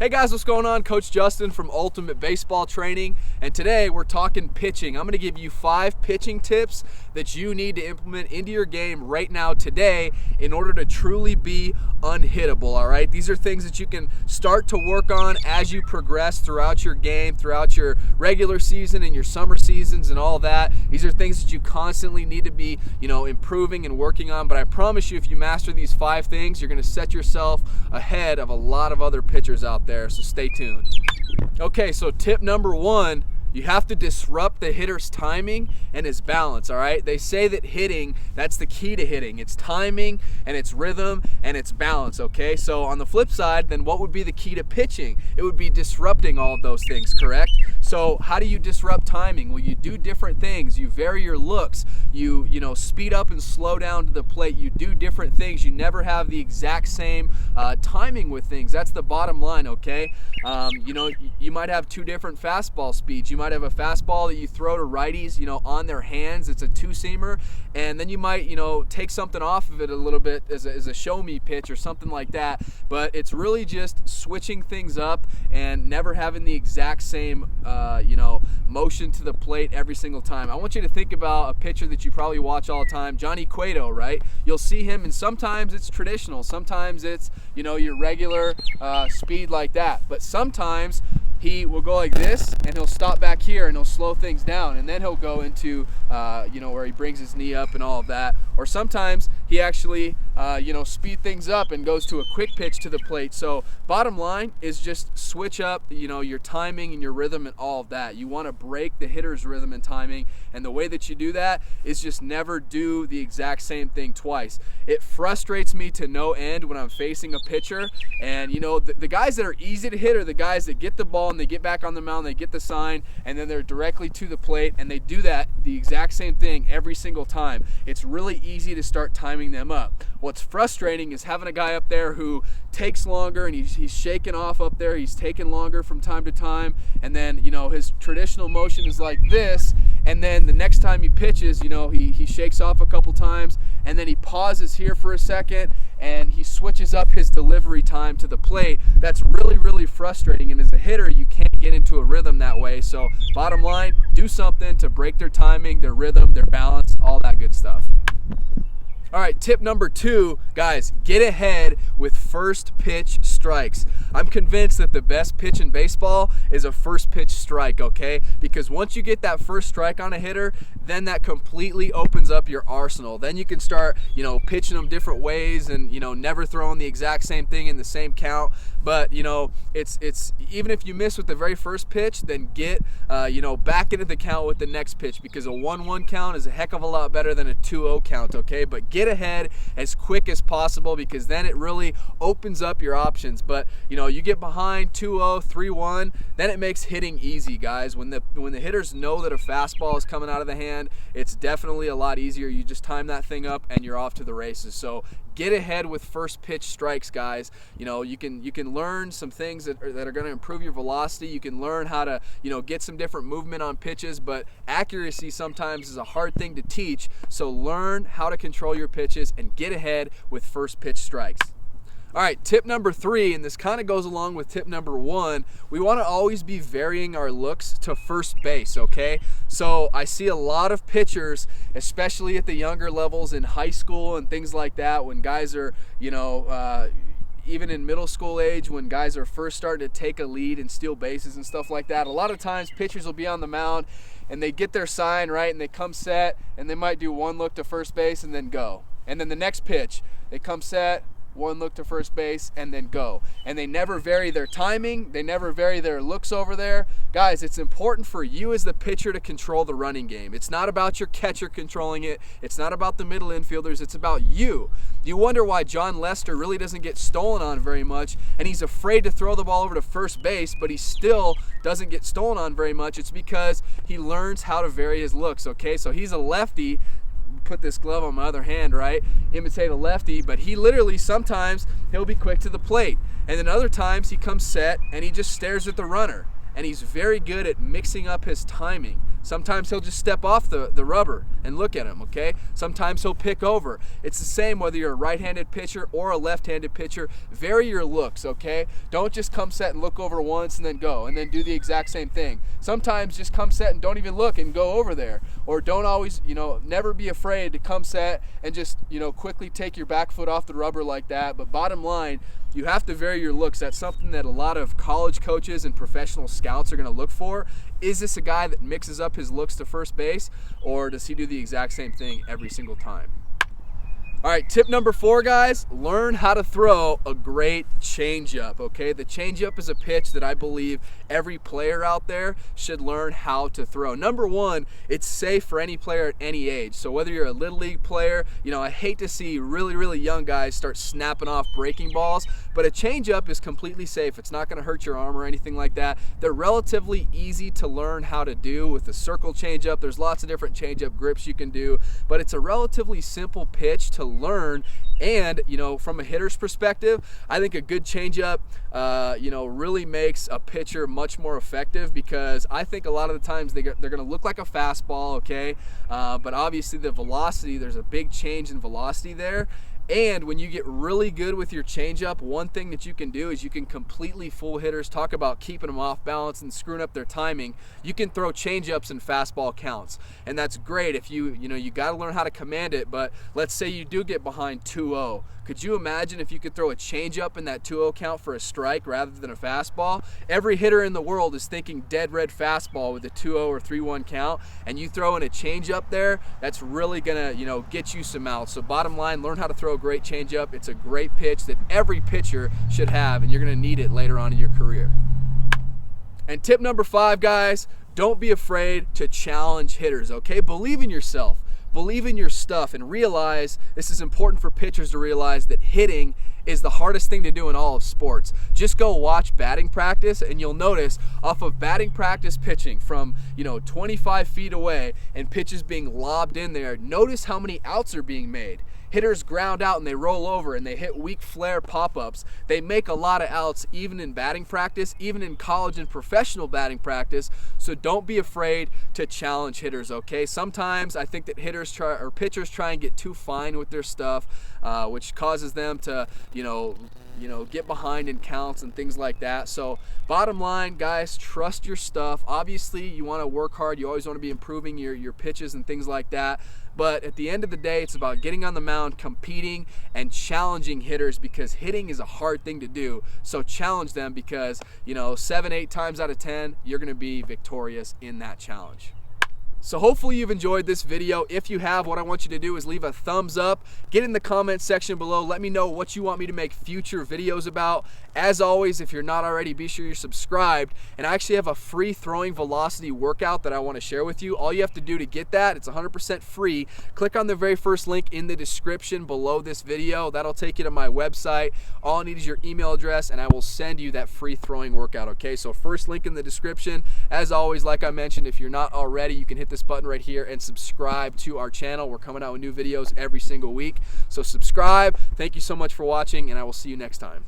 Hey guys, what's going on? Coach Justin from Ultimate Baseball Training, and today we're talking pitching. I'm going to give you 5 pitching tips that you need to implement into your game right now today in order to truly be unhittable, all right? These are things that you can start to work on as you progress throughout your game, throughout your regular season and your summer seasons and all that. These are things that you constantly need to be, improving and working on, but I promise you if you master these 5 things, you're going to set yourself ahead of a lot of other pitchers out there. So stay tuned. Okay, so tip number 1, you have to disrupt the hitter's timing and his balance, all right? They say that hitting, that's the key to hitting. It's timing and it's rhythm and it's balance, okay? So on the flip side, then what would be the key to pitching? It would be disrupting all of those things, correct? So how do you disrupt timing? Well, you do different things. You vary your looks. You speed up and slow down to the plate. You do different things. You never have the exact same timing with things. That's the bottom line, okay? You might have 2 different fastball speeds. You might have a fastball that you throw to righties, on their hands. It's a 2-seamer, and then you might, take something off of it a little bit as a show me pitch or something like that. But it's really just switching things up and never having the exact same, motion to the plate every single time. I want you to think about a pitcher that you probably watch all the time, Johnny Cueto, right? You'll see him, and sometimes it's traditional, sometimes it's, your regular speed like that. But sometimes he will go like this, and he'll stop back here, and he'll slow things down, and then he'll go into, where he brings his knee up and all of that. Or sometimes he actually, speed things up and goes to a quick pitch to the plate. So bottom line is just switch up, your timing and your rhythm and all of that. You want to break the hitter's rhythm and timing, and the way that you do that is just never do the exact same thing twice. It frustrates me to no end when I'm facing a pitcher, and the guys that are easy to hit are the guys that get the ball and they get back on the mound, they get the sign, and then they're directly to the plate, and they do that the exact same thing every single time. It's really easy to start timing them up. What's frustrating is having a guy up there who takes longer, and he's shaking off up there, he's taking longer from time to time, and then his traditional motion is like this, and then the next time he pitches, he shakes off a couple times, and then he pauses here for a second, and he switches up his delivery time to the plate. That's really, really frustrating, and as a hitter, you can't get into a rhythm that way. So bottom line, do something to break their timing, their rhythm, their balance, all that good stuff. All right, tip number 2, guys, get ahead with first pitch strikes. I'm convinced that the best pitch in baseball is a first pitch strike, okay? Because once you get that first strike on a hitter, then that completely opens up your arsenal. Then you can start, pitching them different ways and, never throwing the exact same thing in the same count. But, it's even if you miss with the very first pitch, then get, back into the count with the next pitch, because a 1-1 count is a heck of a lot better than a 2-0 count, okay? But get ahead as quick as possible, because then it really opens up your options. But, you get behind 2-0, 3-1, then it makes hitting easy, guys. When the hitters know that a fastball is coming out of the hand, it's definitely a lot easier. You just time that thing up and you're off to the races. So get ahead with first pitch strikes, guys. You can learn some things that are going to improve your velocity. You can learn how to, get some different movement on pitches, but accuracy sometimes is a hard thing to teach. So learn how to control your pitches and get ahead with first pitch strikes. All right, tip number 3, and this kind of goes along with tip number 1, we want to always be varying our looks to first base, okay? So I see a lot of pitchers, especially at the younger levels in high school and things like that, when guys are, even in middle school age, when guys are first starting to take a lead and steal bases and stuff like that. A lot of times pitchers will be on the mound and they get their sign, right, and they come set, and they might do 1 look to first base and then go. And then the next pitch, they come set, 1 look to first base, and then go. And they never vary their timing. They never vary their looks over there. Guys, it's important for you as the pitcher to control the running game. It's not about your catcher controlling it. It's not about the middle infielders. It's about you. You wonder why John Lester really doesn't get stolen on very much, and he's afraid to throw the ball over to first base, but he still doesn't get stolen on very much. It's because he learns how to vary his looks, okay? So he's a lefty. Put this glove on my other hand, right? Imitate a lefty, but he literally sometimes he'll be quick to the plate, and then other times he comes set and he just stares at the runner, and he's very good at mixing up his timing. Sometimes he'll just step off the rubber and look at him, okay? Sometimes he'll pick over. It's the same whether you're a right-handed pitcher or a left-handed pitcher. Vary your looks, okay? Don't just come set and look over once and then go, and then do the exact same thing. Sometimes just come set and don't even look and go over there. Or don't always, never be afraid to come set and just, quickly take your back foot off the rubber like that. But bottom line, you have to vary your looks. That's something that a lot of college coaches and professional scouts are going to look for. Is this a guy that mixes up his looks to first base, or does he do the exact same thing every single time? All right, tip number 4, guys, learn how to throw a great changeup, okay? The changeup is a pitch that I believe every player out there should learn how to throw. Number 1, it's safe for any player at any age. So whether you're a little league player, I hate to see really, really young guys start snapping off breaking balls, but a changeup is completely safe. It's not gonna hurt your arm or anything like that. They're relatively easy to learn how to do with the circle changeup. There's lots of different changeup grips you can do, but it's a relatively simple pitch to learn. And from a hitter's perspective, I think a good changeup really makes a pitcher much more effective, because I think a lot of the times they're going to look like a fastball, okay, but obviously the velocity, there's a big change in velocity there. And when you get really good with your changeup, one thing that you can do is you can completely fool hitters. Talk about keeping them off balance and screwing up their timing. You can throw changeups in fastball counts, and that's great if you got to learn how to command it. But let's say you do get behind 2-0. Could you imagine if you could throw a changeup in that 2-0 count for a strike rather than a fastball? Every hitter in the world is thinking dead red fastball with a 2-0 or 3-1 count, and you throw in a changeup there, that's really gonna get you some outs. So bottom line, learn how to throw a great changeup. It's a great pitch that every pitcher should have, and you're gonna need it later on in your career. And tip number 5, guys, don't be afraid to challenge hitters, okay? Believe in yourself. Believe in your stuff, and realize, this is important for pitchers to realize, that hitting is the hardest thing to do in all of sports. Just go watch batting practice, and you'll notice off of batting practice pitching from 25 feet away and pitches being lobbed in there, notice how many outs are being made. Hitters ground out and they roll over and they hit weak flare pop-ups. They make a lot of outs even in batting practice, even in college and professional batting practice. So don't be afraid to challenge hitters, okay? Sometimes I think that pitchers try and get too fine with their stuff, which causes them to, get behind in counts and things like that. So bottom line, guys, trust your stuff. Obviously, you want to work hard. You always want to be improving your pitches and things like that. But at the end of the day, it's about getting on the mound, competing, and challenging hitters, because hitting is a hard thing to do. So challenge them, because 7-8 times out of 10, you're going to be victorious in that challenge. So hopefully you've enjoyed this video. If you have, what I want you to do is leave a thumbs up. Get in the comment section below. Let me know what you want me to make future videos about. As always, if you're not already, be sure you're subscribed. And I actually have a free throwing velocity workout that I want to share with you. All you have to do to get that, it's 100% free. Click on the very first link in the description below this video. That'll take you to my website. All I need is your email address, and I will send you that free throwing workout, okay? So first link in the description. As always, like I mentioned, if you're not already, you can hit this button right here and subscribe to our channel. We're coming out with new videos every single week. So subscribe. Thank you so much for watching, and I will see you next time.